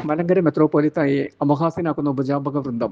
മലങ്കര മെത്രോപൊലിത്തായെ അപഹാസ്യനാക്കുന്ന ഉപജാപക വൃന്ദം.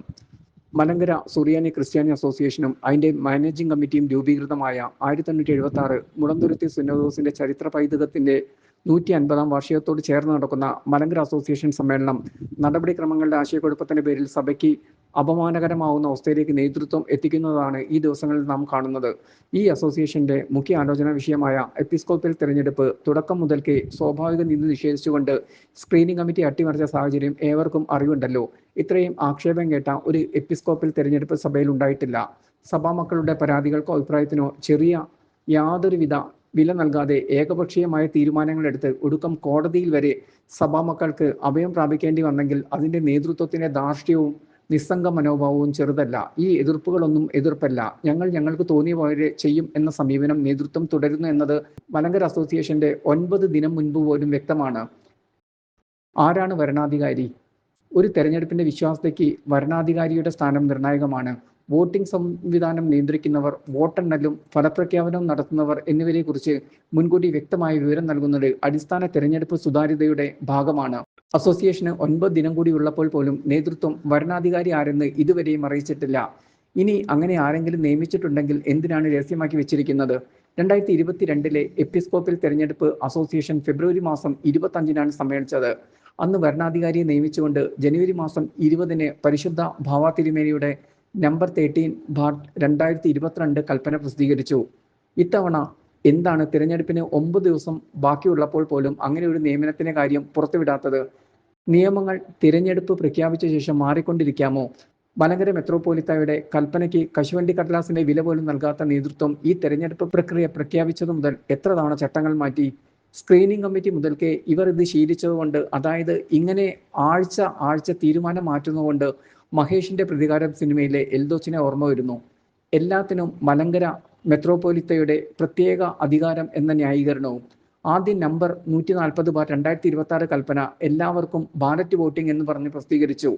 മലങ്കര സുറിയാനി ക്രിസ്ത്യാനി അസോസിയേഷനും അതിൻ്റെ മാനേജിംഗ് കമ്മിറ്റിയും രൂപീകൃതമായ 1876 മുളന്തുരുത്തി സുന്നതോസിന്റെ ചരിത്ര പൈതൃകത്തിന്റെ 150-ാം വാർഷികത്തോട് ചേർന്ന് നടക്കുന്ന മലങ്കര അസോസിയേഷൻ സമ്മേളനം നടപടിക്രമങ്ങളുടെ ആശയക്കുഴപ്പത്തിന്റെ പേരിൽ സഭയ്ക്ക് അപമാനകരമാവുന്ന അവസ്ഥയിലേക്ക് നേതൃത്വം എത്തിക്കുന്നതാണ് ഈ ദിവസങ്ങളിൽ നാം കാണുന്നത്. ഈ അസോസിയേഷന്റെ മുഖ്യ ആലോചനാ വിഷയമായ എപ്പിസ്കോപ്പൽ തെരഞ്ഞെടുപ്പ് തുടക്കം മുതൽക്കേ സ്വാഭാവിക നീതി നിഷേധിച്ചുകൊണ്ട് സ്ക്രീനിംഗ് കമ്മിറ്റി അട്ടിമറിച്ച സാഹചര്യം ഏവർക്കും അറിവുണ്ടല്ലോ. ഇത്രയും ആക്ഷേപം കേട്ട ഒരു എപ്പിസ്കോപ്പൽ തെരഞ്ഞെടുപ്പ് സഭയിൽ ഉണ്ടായിട്ടില്ല. സഭാമക്കളുടെ പരാതികൾക്കോ അഭിപ്രായത്തിനോ യാതൊരുവിധ വില നൽകാതെ ഏകപക്ഷീയമായ തീരുമാനങ്ങളെടുത്ത് ഒടുക്കം കോടതിയിൽ വരെ സഭാമക്കൾക്ക് അഭയം പ്രാപിക്കേണ്ടി വന്നെങ്കിൽ അതിന്റെ നേതൃത്വത്തിന്റെ ധാർഷ്ട്യവും നിസ്സംഗ മനോഭാവവും ചെറുതല്ല. ഈ എതിർപ്പുകളൊന്നും എതിർപ്പല്ല, ഞങ്ങൾക്ക് തോന്നിയ പോലെ ചെയ്യും എന്ന സമീപനം നേതൃത്വം തുടരുന്നു എന്നത് മലങ്കര അസോസിയേഷന്റെ 9 ദിനം മുൻപ് പോലും വ്യക്തമാണ്. ആരാണ് വരണാധികാരി? ഒരു തെരഞ്ഞെടുപ്പിന്റെ വിശ്വാസ്യതയ്ക്ക് വരണാധികാരിയുടെ സ്ഥാനം നിർണായകമാണ്. വോട്ടിംഗ് സംവിധാനം നിയന്ത്രിക്കുന്നവർ, വോട്ടെണ്ണലും ഫലപ്രഖ്യാപനവും നടത്തുന്നവർ എന്നിവരെ കുറിച്ച് മുൻകൂട്ടി വ്യക്തമായ വിവരം നൽകുന്നത് അടിസ്ഥാന തെരഞ്ഞെടുപ്പ് സുതാര്യതയുടെ ഭാഗമാണ്. അസോസിയേഷന് 9 ദിനം കൂടി ഉള്ളപ്പോൾ പോലും നേതൃത്വം വരണാധികാരി ആരെന്ന് ഇതുവരെയും അറിയിച്ചിട്ടില്ല. ഇനി അങ്ങനെ ആരെങ്കിലും നിയമിച്ചിട്ടുണ്ടെങ്കിൽ എന്തിനാണ് രഹസ്യമാക്കി വെച്ചിരിക്കുന്നത്? 2022 എപ്പിസ്കോപ്പൽ തെരഞ്ഞെടുപ്പ് അസോസിയേഷൻ ഫെബ്രുവരി മാസം 25-നാണ് സമ്മേളിച്ചത്. അന്ന് വരണാധികാരിയെ നിയമിച്ചുകൊണ്ട് ജനുവരി മാസം 20-ന് പരിശുദ്ധ ഭാവ തിരുമേനിയുടെ നമ്പർ 13/2022 കൽപ്പന പ്രസിദ്ധീകരിച്ചു. ഇത്തവണ എന്താണ് തിരഞ്ഞെടുപ്പിന് 9 ദിവസം ബാക്കിയുള്ളപ്പോൾ പോലും അങ്ങനെ ഒരു നിയമനത്തിന്റെ കാര്യം പുറത്തുവിടാത്തത്? നിയമങ്ങൾ തിരഞ്ഞെടുപ്പ് പ്രഖ്യാപിച്ച ശേഷം മാറിക്കൊണ്ടിരിക്കാമോ? മലങ്കര മെത്രോപൊലിത്തായുടെ കൽപ്പനയ്ക്ക് കശുവണ്ടി കടലാസിന്റെ വില പോലും നൽകാത്ത നേതൃത്വം ഈ തെരഞ്ഞെടുപ്പ് പ്രക്രിയ പ്രഖ്യാപിച്ചതു മുതൽ എത്ര തവണ ചട്ടങ്ങൾ മാറ്റി? സ്ക്രീനിംഗ് കമ്മിറ്റി മുതൽക്കേ ഇവർ ഇത് ശീലിച്ചതുകൊണ്ട്, അതായത് ഇങ്ങനെ ആഴ്ച തീരുമാനം മാറ്റുന്നതുകൊണ്ട് മഹേഷിന്റെ പ്രതികാരം സിനിമയിലെ എൽദോസിനെ ഓർമ്മ വരുന്നു. എല്ലാത്തിനും മലങ്കര മെത്രോപൊലിത്തയുടെ പ്രത്യേക അധികാരം എന്ന ന്യായീകരണവും. ആദ്യം നമ്പർ 140/2026 കൽപ്പന എല്ലാവർക്കും ബാലറ്റ് വോട്ടിംഗ് എന്ന് പറഞ്ഞ് പ്രസിദ്ധീകരിച്ചു.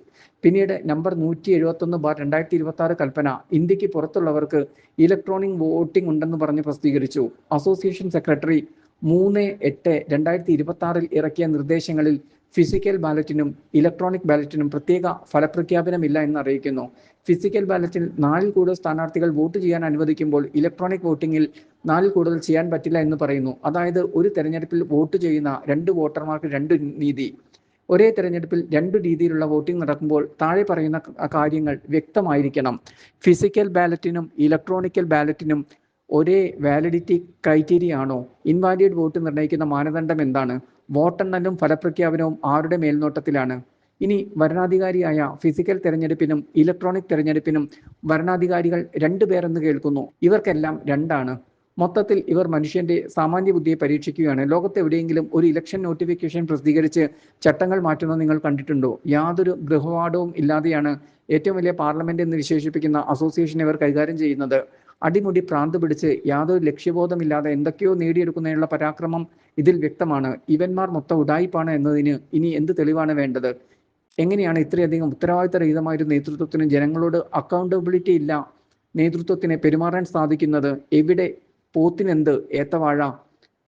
പിന്നീട് നമ്പർ 171/2026 കൽപ്പന ഇന്ത്യക്ക് പുറത്തുള്ളവർക്ക് ഇലക്ട്രോണിക് വോട്ടിംഗ് ഉണ്ടെന്ന് പറഞ്ഞ് പ്രസിദ്ധീകരിച്ചു. അസോസിയേഷൻ സെക്രട്ടറി 3/8/2026 ഇറക്കിയ നിർദ്ദേശങ്ങളിൽ ഫിസിക്കൽ ബാലറ്റിനും ഇലക്ട്രോണിക് ബാലറ്റിനും പ്രത്യേക ഫലപ്രഖ്യാപനമില്ല എന്ന് അറിയിക്കുന്നു. ഫിസിക്കൽ ബാലറ്റിൽ 4-ൽ കൂടുതൽ സ്ഥാനാർത്ഥികൾ വോട്ട് ചെയ്യാൻ അനുവദിക്കുമ്പോൾ ഇലക്ട്രോണിക് വോട്ടിംഗിൽ 4-ൽ കൂടുതൽ ചെയ്യാൻ പറ്റില്ല എന്ന് പറയുന്നു. അതായത് ഒരു തെരഞ്ഞെടുപ്പിൽ വോട്ട് ചെയ്യുന്ന 2 വോട്ടർമാർക്ക് 2 നീതി. ഒരേ തെരഞ്ഞെടുപ്പിൽ 2 രീതിയിലുള്ള വോട്ടിംഗ് നടക്കുമ്പോൾ താഴെ പറയുന്ന കാര്യങ്ങൾ വ്യക്തമായിരിക്കണം. ഫിസിക്കൽ ബാലറ്റിനും ഇലക്ട്രോണിക്കൽ ബാലറ്റിനും ഒരേ വാലിഡിറ്റി ക്രൈറ്റീരിയ ആണോ? ഇൻവാലിഡ് വോട്ട് നിർണ്ണയിക്കുന്ന മാനദണ്ഡം എന്താണ്? വോട്ടെണ്ണലും ഫലപ്രഖ്യാപനവും ആരുടെ മേൽനോട്ടത്തിലാണ്? ഇനി വരണാധികാരിയായ ഫിസിക്കൽ തെരഞ്ഞെടുപ്പിനും ഇലക്ട്രോണിക് തെരഞ്ഞെടുപ്പിനും വരണാധികാരികൾ 2 പേർ എന്ന് കേൾക്കുന്നു. ഇവർക്കെല്ലാം 2ആണ്. മൊത്തത്തിൽ ഇവർ മനുഷ്യന്റെ സാമാന്യ ബുദ്ധിയെ പരീക്ഷിക്കുകയാണ്. ലോകത്ത് എവിടെയെങ്കിലും ഒരു ഇലക്ഷൻ നോട്ടിഫിക്കേഷൻ പ്രസിദ്ധീകരിച്ച് ചട്ടങ്ങൾ മാറ്റുന്നത് നിങ്ങൾ കണ്ടിട്ടുണ്ടോ? യാതൊരു ഗൃഹപാഠവും ഇല്ലാതെയാണ് ഏറ്റവും വലിയ പാർലമെന്റ് എന്ന് വിശേഷിപ്പിക്കുന്ന അസോസിയേഷൻ ഇവർ കൈകാര്യം ചെയ്യുന്നത്. അടിമുടി പ്രാന്ത് പിടിച്ച് യാതൊരു ലക്ഷ്യബോധമില്ലാതെ എന്തൊക്കെയോ നേടിയെടുക്കുന്നതിനുള്ള പരാക്രമം ഇതിൽ വ്യക്തമാണ്. ഇവന്മാർ മൊത്തം ഉഡായിപ്പാണ് എന്നതിന് ഇനി എന്ത് തെളിവാണ് വേണ്ടത്? എങ്ങനെയാണ് ഇത്രയധികം ഉത്തരവാദിത്തരഹിതമായൊരു നേതൃത്വത്തിന്, ജനങ്ങളോട് അക്കൗണ്ടബിലിറ്റി ഇല്ല നേതൃത്വത്തിന് പെരുമാറാൻ സാധിക്കുന്നത്? എവിടെ പോത്തിനെന്ത് ഏത്തവാഴ?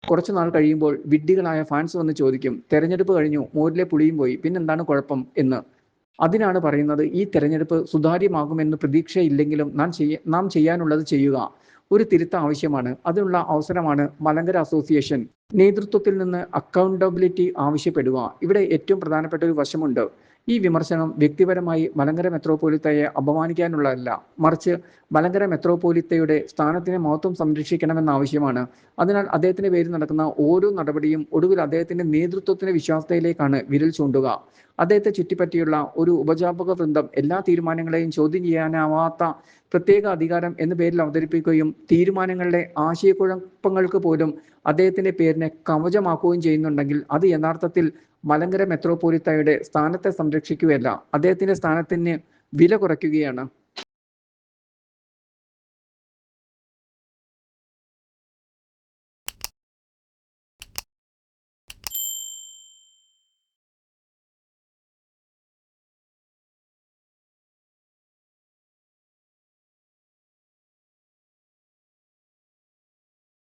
കുറച്ചു നാൾ കഴിയുമ്പോൾ വിഡ്ഢികളായ ഫാൻസ് വന്ന് ചോദിക്കും, തെരഞ്ഞെടുപ്പ് കഴിഞ്ഞു, മോരിലെ പുളിയും പോയി, പിന്നെന്താണ് കുഴപ്പം എന്ന്. അതിനാണ് പറയുന്നത്, ഈ തെരഞ്ഞെടുപ്പ് സുതാര്യമാകുമെന്ന് പ്രതീക്ഷയില്ലെങ്കിലും നാം ചെയ്യാനുള്ളത് ചെയ്യുക. ഒരു തിരുത്ത് ആവശ്യമാണ്. അതിനുള്ള അവസരമാണ് മലങ്കര അസോസിയേഷൻ നേതൃത്വത്തിൽ നിന്ന് അക്കൗണ്ടബിലിറ്റി ആവശ്യപ്പെടുക. ഇവിടെ ഏറ്റവും പ്രധാനപ്പെട്ട ഒരു വശമുണ്ട്. ഈ വിമർശനം വ്യക്തിപരമായി മലങ്കര മെത്രോപൊലിത്തയെ അപമാനിക്കാനുള്ളതല്ല, മറിച്ച് മലങ്കര മെത്രോപൊലിത്തയുടെ സ്ഥാനത്തിന് മഹത്വം സംരക്ഷിക്കണമെന്ന ആവശ്യമാണ്. അതിനാൽ അദ്ദേഹത്തിന്റെ പേരിൽ നടക്കുന്ന ഓരോ നടപടിയും ഒടുവിൽ അദ്ദേഹത്തിന്റെ നേതൃത്വത്തിന്റെ വിശ്വാസ്യതയിലേക്കാണ് വിരൽ ചൂണ്ടുക. അദ്ദേഹത്തെ ചുറ്റിപ്പറ്റിയുള്ള ഒരു ഉപജാപക വൃന്ദം എല്ലാ തീരുമാനങ്ങളെയും ചോദ്യം ചെയ്യാനാവാത്ത പ്രത്യേക അധികാരം എന്ന പേരിൽ അവതരിപ്പിക്കുകയും തീരുമാനങ്ങളുടെ ആശയക്കുഴപ്പങ്ങൾക്ക് പോലും അദ്ദേഹത്തിന്റെ പേരിനെ കവചമാക്കുകയും ചെയ്യുന്നുണ്ടെങ്കിൽ അത് യഥാർത്ഥത്തിൽ മലങ്കര മെത്രോപൊലിത്തയുടെ സ്ഥാനത്തെ സംരക്ഷിക്കുകയല്ല, അദ്ദേഹത്തിന്റെ സ്ഥാനത്തിന് വില കുറയ്ക്കുകയാണ്.